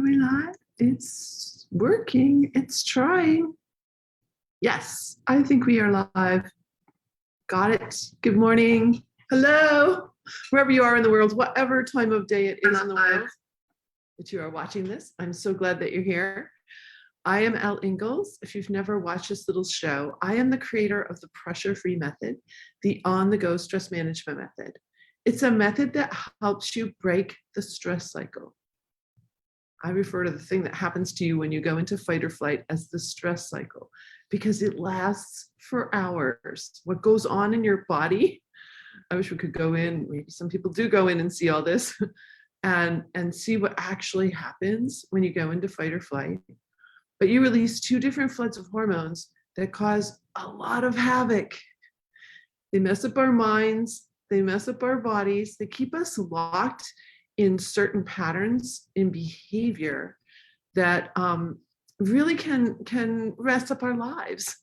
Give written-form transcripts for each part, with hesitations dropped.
we live? It's working. It's trying. Yes, I think we are live. Got it. Good morning. Hello. Wherever you are in the world, whatever time of day it is in the world that you are watching this, I'm so glad that you're here. I am Elle Ingalls. If you've never watched this little show, I am the creator of the pressure-free method, the on-the-go stress management method. It's a method that helps you break the stress cycle. I refer to the thing that happens to you when you go into fight or flight as the stress cycle, because it lasts for hours. What goes on in your body, I wish we could go in, maybe some people do go in and see all this, and see what actually happens when you go into fight or flight. But you release two different floods of hormones that cause a lot of havoc. They mess up our minds, they mess up our bodies, they keep us locked in certain patterns in behavior that really can mess up our lives,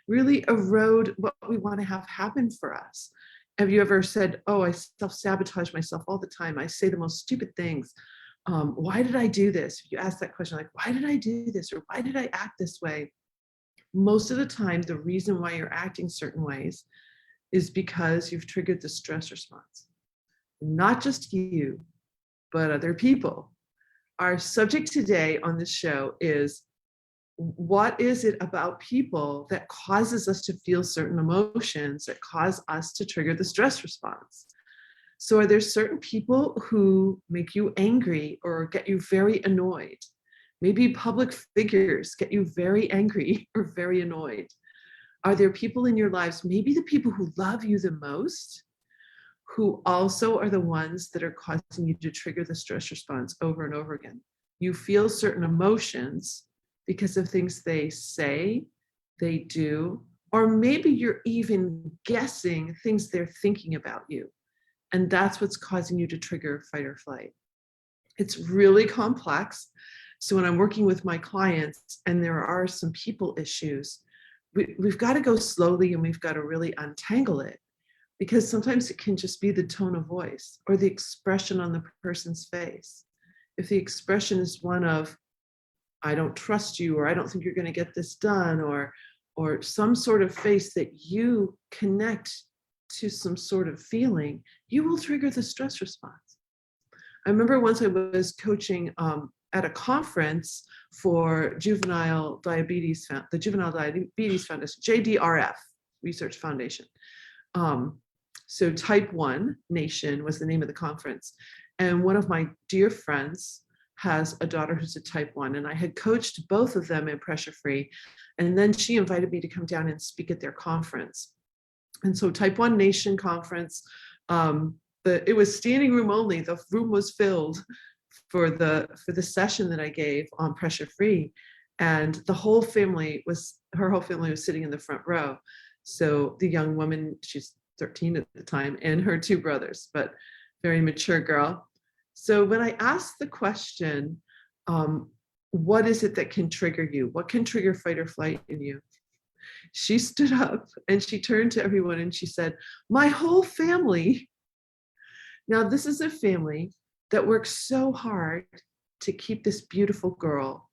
really erode what we want to have happen for us. Have you ever said, oh, I self-sabotage myself all the time. I say the most stupid things. Why did I do this? If you ask that question, like, why did I do this? Or why did I act this way? Most of the time, the reason why you're acting certain ways is because you've triggered the stress response. Not just you, but other people. Our subject today on this show is, what is it about people that causes us to feel certain emotions that cause us to trigger the stress response? So are there certain people who make you angry or get you very annoyed? Maybe public figures get you very angry or very annoyed. Are there people in your lives, maybe the people who love you the most, who also are the ones that are causing you to trigger the stress response over and over again? You feel certain emotions because of things they say, they do, or maybe you're even guessing things they're thinking about you. And that's what's causing you to trigger fight or flight. It's really complex. So when I'm working with my clients and there are some people issues, we've got to go slowly and we've got to really untangle it. Because sometimes it can just be the tone of voice or the expression on the person's face. If the expression is one of, I don't trust you, or I don't think you're going to get this done, or some sort of face that you connect to some sort of feeling, you will trigger the stress response. I remember once I was coaching at a conference for Juvenile Diabetes, the Juvenile Diabetes Foundation, JDRF Research Foundation. So Type 1 Nation was the name of the conference. And one of my dear friends has a daughter who's a Type 1, and I had coached both of them in Pressure Free. And then she invited me to come down and speak at their conference. And so Type 1 Nation conference, it was standing room only. The room was filled for the session that I gave on Pressure Free. And her whole family was sitting in the front row. So the young woman, she's 13 at the time, and her two brothers, but very mature girl. So when I asked the question, what is it that can trigger you? What can trigger fight or flight in you? She stood up and she turned to everyone and she said, my whole family. Now, this is a family that works so hard to keep this beautiful girl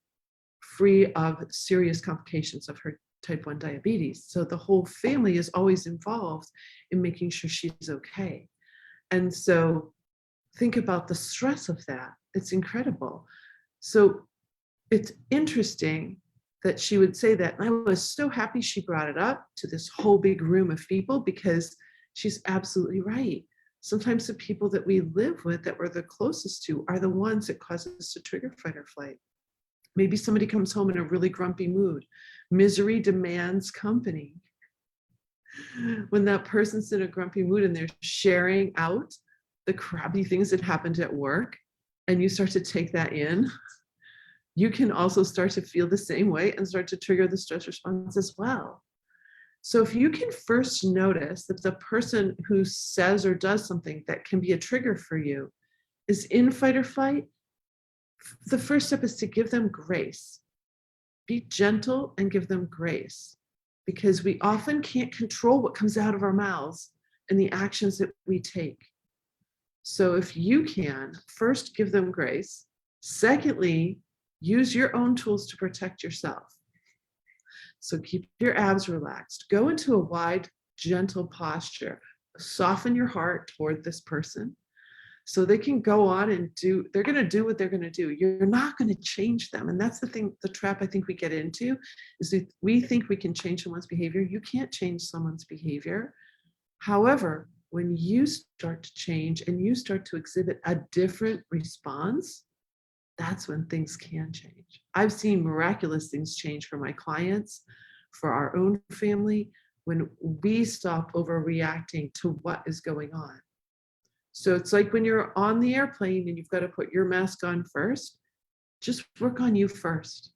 free of serious complications of her Type 1 diabetes. So the whole family is always involved in making sure she's okay. And so think about the stress of that. It's incredible. So it's interesting that she would say that. And I was so happy she brought it up to this whole big room of people, because she's absolutely right. Sometimes the people that we live with, that we're the closest to, are the ones that cause us to trigger fight or flight. Maybe somebody comes home in a really grumpy mood. Misery demands company. When that person's in a grumpy mood and they're sharing out the crappy things that happened at work, and you start to take that in, you can also start to feel the same way and start to trigger the stress response as well. So if you can first notice that the person who says or does something that can be a trigger for you is in fight or flight, the first step is to give them grace. Be gentle and give them grace, because we often can't control what comes out of our mouths and the actions that we take. So if you can, first give them grace. Secondly, Use your own tools to protect yourself. So keep your abs relaxed. Go into a wide, gentle posture. Soften your heart toward this person so they can go on and they're going to do what they're going to do. You're not going to change them. And that's the thing, the trap I think we get into is that we think we can change someone's behavior. You can't change someone's behavior. However, when you start to change and you start to exhibit a different response, that's when things can change. I've seen miraculous things change for my clients, for our own family, when we stop overreacting to what is going on. So it's like when you're on the airplane and you've got to put your mask on first, just work on you first.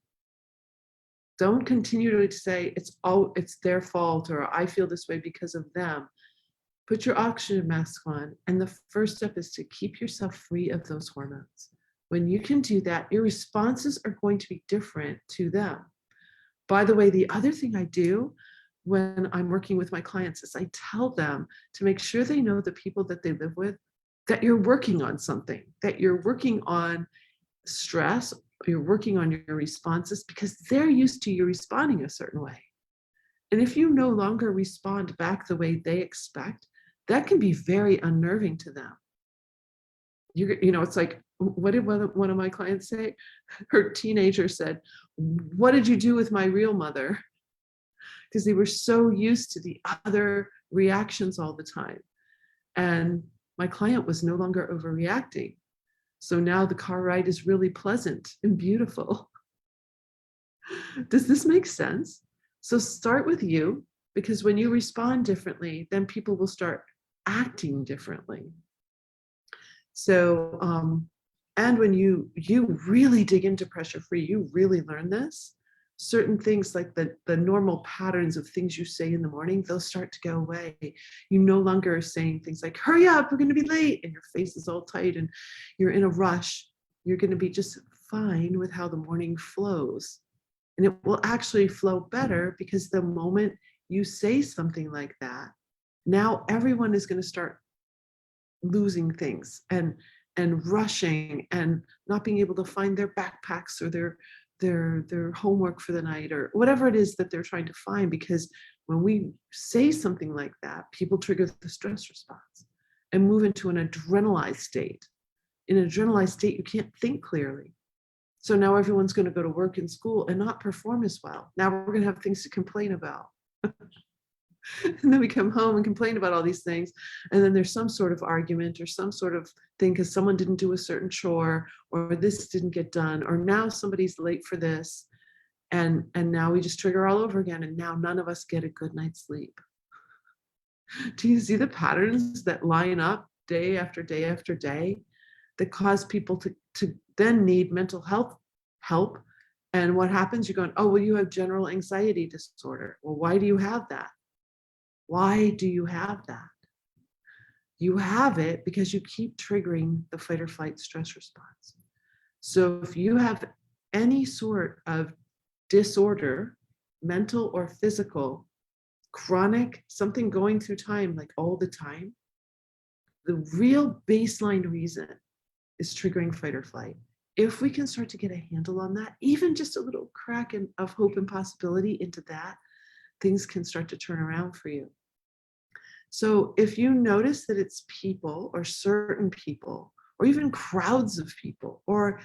Don't continue to say it's their fault or I feel this way because of them. Put your oxygen mask on. And the first step is to keep yourself free of those hormones. When you can do that, your responses are going to be different to them. By the way, the other thing I do when I'm working with my clients is I tell them to make sure they know the people that they live with, that you're working on something, that you're working on stress, you're working on your responses because they're used to you responding a certain way. And if you no longer respond back the way they expect, that can be very unnerving to them. You know, it's like, what did one of my clients say? Her teenager said, "What did you do with my real mother?" Because they were so used to the other reactions all the time. And my client was no longer overreacting. So now the car ride is really pleasant and beautiful. Does this make sense? So start with you, because when you respond differently, then people will start acting differently. So, and when you really dig into pressure free, you really learn this. Certain things like the normal patterns of things you say in the morning, they'll start to go away. You no longer are saying things like, hurry up, we're going to be late, and your face is all tight and you're in a rush. You're going to be just fine with how the morning flows. And it will actually flow better because the moment you say something like that, now everyone is going to start losing things and rushing and not being able to find their backpacks or their homework for the night or whatever it is that they're trying to find. Because when we say something like that, people trigger the stress response and move into an adrenalized state. In an adrenalized state, you can't think clearly. So now everyone's going to go to work and school and not perform as well. Now we're going to have things to complain about. And then we come home and complain about all these things. And then there's some sort of argument or some sort of thing because someone didn't do a certain chore or this didn't get done, or now somebody's late for this. And now we just trigger all over again. And now none of us get a good night's sleep. Do you see the patterns that line up day after day after day that cause people to then need mental health help? And what happens? You're going, oh, well, you have general anxiety disorder. Well, why do you have that? Why do you have that? You have it because you keep triggering the fight or flight stress response. So if you have any sort of disorder, mental or physical, chronic, something going through time, like all the time, the real baseline reason is triggering fight or flight. If we can start to get a handle on that, even just a little crack of hope and possibility into that, things can start to turn around for you. So if you notice that it's people or certain people, or even crowds of people, or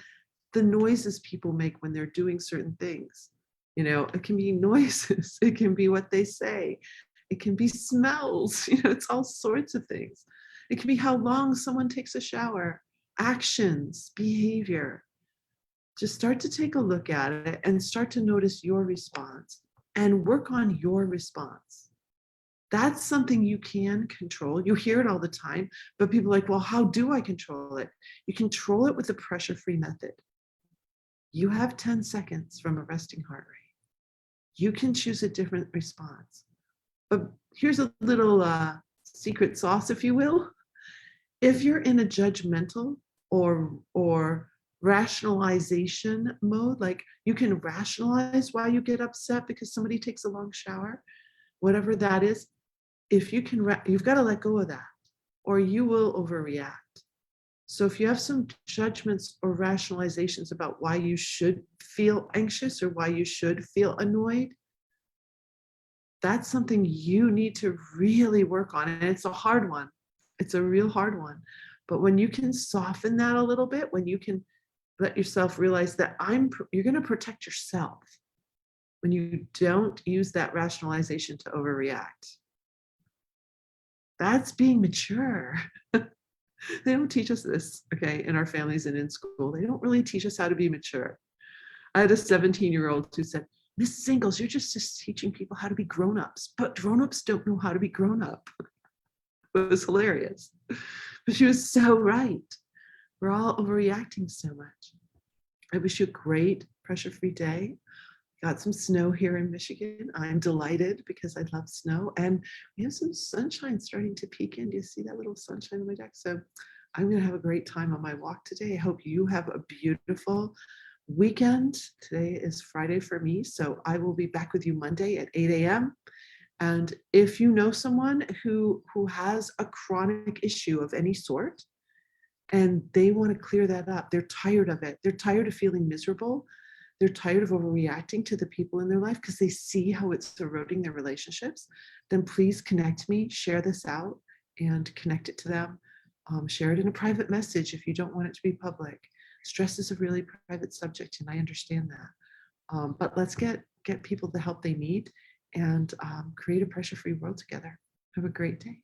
the noises people make when they're doing certain things, you know, it can be noises, it can be what they say, it can be smells, you know, it's all sorts of things. It can be how long someone takes a shower, actions, behavior. Just start to take a look at it and start to notice your response and work on your response. That's something you can control. You hear it all the time, but people are like, well, how do I control it? You control it with the pressure-free method. You have 10 seconds from a resting heart rate. You can choose a different response. But here's a little secret sauce, if you will. If you're in a judgmental or rationalization mode, like you can rationalize why you get upset because somebody takes a long shower, whatever that is, if you can, you've got to let go of that, or you will overreact. So if you have some judgments or rationalizations about why you should feel anxious or why you should feel annoyed, that's something you need to really work on. And it's a hard one. It's a real hard one. But when you can soften that a little bit, when you can let yourself realize that you're going to protect yourself when you don't use that rationalization to overreact. That's being mature. They don't teach us this, okay, in our families and in school. They don't really teach us how to be mature. I had a 17-year-old who said, Mrs. Ingalls, you're just teaching people how to be grown-ups, but grown-ups don't know how to be grown-up. It was hilarious. But she was so right. We're all overreacting so much. I wish you a great pressure-free day. Got some snow here in Michigan. I'm delighted because I love snow. And we have some sunshine starting to peek in. Do you see that little sunshine on my deck? So I'm going to have a great time on my walk today. I hope you have a beautiful weekend. Today is Friday for me. So I will be back with you Monday at 8 a.m. And if you know someone who has a chronic issue of any sort, and they want to clear that up, they're tired of it. They're tired of feeling miserable. They're tired of overreacting to the people in their life because they see how it's eroding their relationships, then please connect me, share this out and connect it to them. Share it in a private message if you don't want it to be public. Stress is a really private subject and I understand that. But let's get people the help they need and create a pressure-free world together. Have a great day.